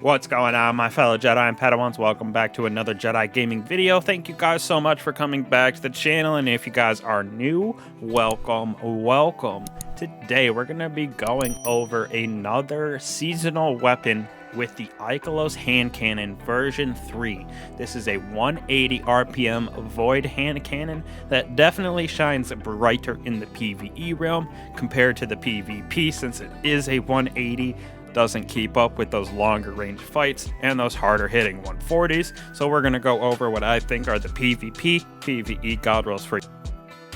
What's going on, my fellow Jedi and Padawans? Welcome back to another Jedi gaming video. Thank you guys so much for coming back to the channel, and if you guys are new, welcome. Today we're going to be going over another seasonal weapon with the Ikelos Hand Cannon version 3. This is a 180 RPM Void Hand Cannon that definitely shines brighter in the PvE realm compared to the PvP, since it is a 180. Doesn't keep up with those longer range fights and those harder hitting 140s. So we're going to go over what I think are the PvE God Rolls for you.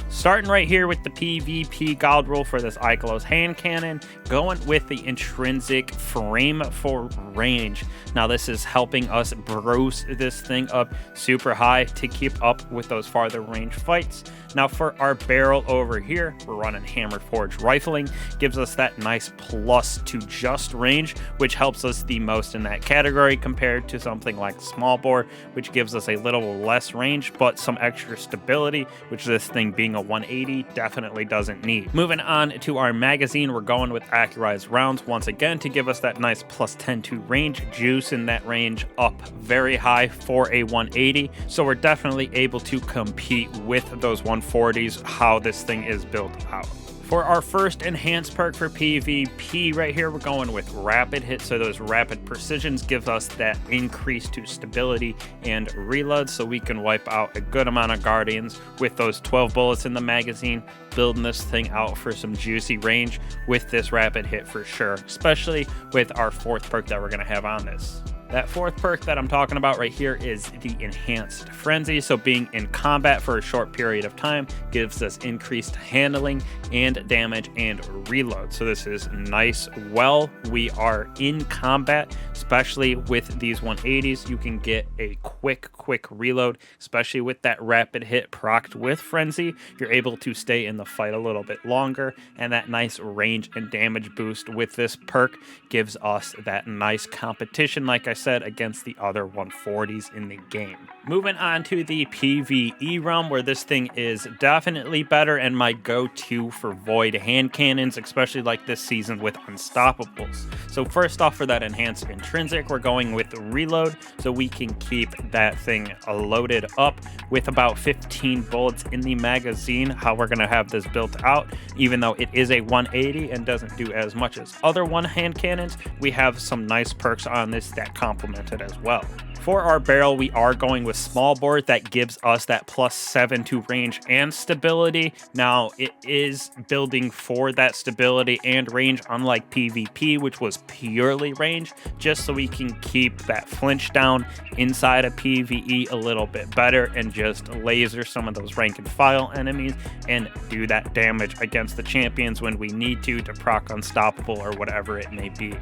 Starting right here with the PvP God Roll for this Ikelos Hand Cannon, going with the intrinsic frame for range. Now this is helping us bruce this thing up super high to keep up with those farther range fights. Now for our barrel over here, we're running Hammer Forge Rifling, gives us that nice plus to just range, which helps us the most in that category compared to something like Small Bore, which gives us a little less range, but some extra stability, which this thing being a 180 definitely doesn't need. Moving on to our magazine, we're going with accurized rounds once again to give us that nice plus 10 to range, juice in that range up very high for a 180. So we're definitely able to compete with those 140s, how this thing is built out. For our first enhanced perk for PvP right here, we're going with Rapid Hit. So those rapid precisions give us that increase to stability and reload, so we can wipe out a good amount of Guardians with those 12 bullets in the magazine, building this thing out for some juicy range with this Rapid Hit for sure, especially with our fourth perk that we're going to have on this. That fourth perk that I'm talking about right here is the Enhanced Frenzy. So being in combat for a short period of time gives us increased handling and damage and reload. So this is nice while we are in combat, especially with these 180s. You can get a quick reload, especially with that Rapid Hit procced with Frenzy. You're able to stay in the fight a little bit longer, and that nice range and damage boost with this perk gives us that nice competition, like I said, against the other 140s in the game. Moving on to the PvE realm, where this thing is definitely better and my go-to for void hand cannons, especially like this season with unstoppables. So first off, for that enhanced intrinsic, we're going with reload, so we can keep that thing loaded up with about 15 bullets in the magazine. How we're going to have this built out, even though it is a 180 and doesn't do as much as other one-hand cannons, we have some nice perks on this that complement it as well. For our barrel, we are going with Small Bore. That gives us that plus 7 to range and stability. Now, it is building for that stability and range, unlike PvP, which was purely range, just so we can keep that flinch down inside of PvE a little bit better and just laser some of those rank and file enemies and do that damage against the champions when we need to proc unstoppable or whatever it may be.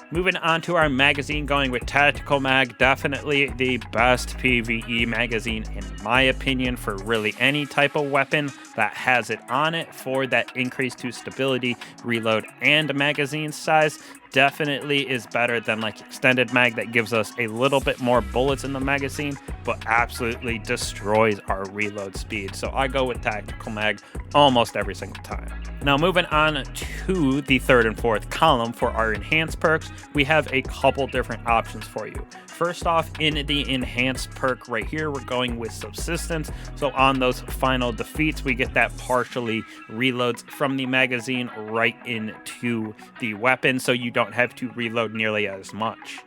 Moving on to our magazine, going with Tactical Mag, definitely the best PvE magazine in my opinion for really any type of weapon that has it on it for that increase to stability, reload, and magazine size. Definitely is better than like Extended Mag that gives us a little bit more bullets in the magazine, but absolutely destroys our reload speed. So I go with Tactical Mag almost every single time. Now moving on to the third and fourth column for our enhanced perks, we have a couple different options for you. First off, in the enhanced perk right here, we're going with Subsistence. So on those final defeats, we get that partially reloads from the magazine right into the weapon, so you don't have to reload nearly as much.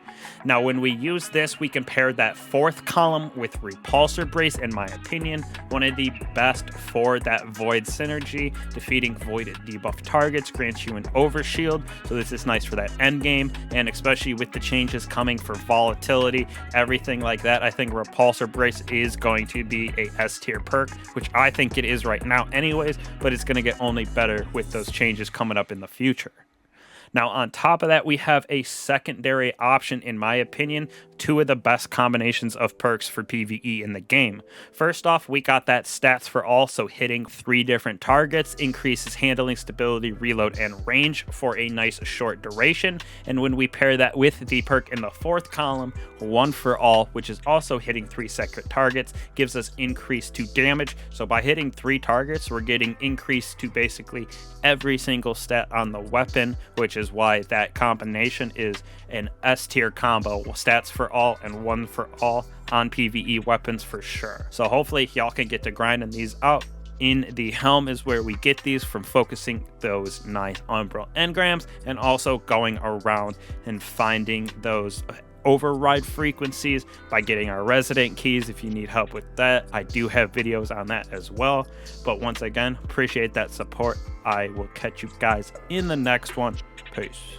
Now, when we use this, we can pair that fourth column with Repulsor Brace, in my opinion, one of the best for that Void synergy. Defeating Void debuff targets grants you an overshield, so this is nice for that end game, and especially with the changes coming for volatility, everything like that, I think Repulsor Brace is going to be a S tier perk, which I think it is right now anyways, but it's going to get only better with those changes coming up in the future. Now, on top of that, we have a secondary option, in my opinion, two of the best combinations of perks for PvE in the game. First off, we got that stats for all, so hitting 3 different targets increases handling, stability, reload, and range for a nice short duration. And when we pair that with the perk in the 4th column, one for all, which is also hitting 3 separate targets, gives us increase to damage. So by hitting 3 targets, we're getting increase to basically every single stat on the weapon, which is why that combination is an S tier combo. Stats for all and one for all on PvE weapons for sure. So hopefully y'all can get to grinding these out. In the helm is where we get these from, focusing those nice umbral engrams and also going around and finding those override frequencies by getting our resident keys. If you need help with that, I do have videos on that as well. But once again, appreciate that support. I will catch you guys in the next one. Peace.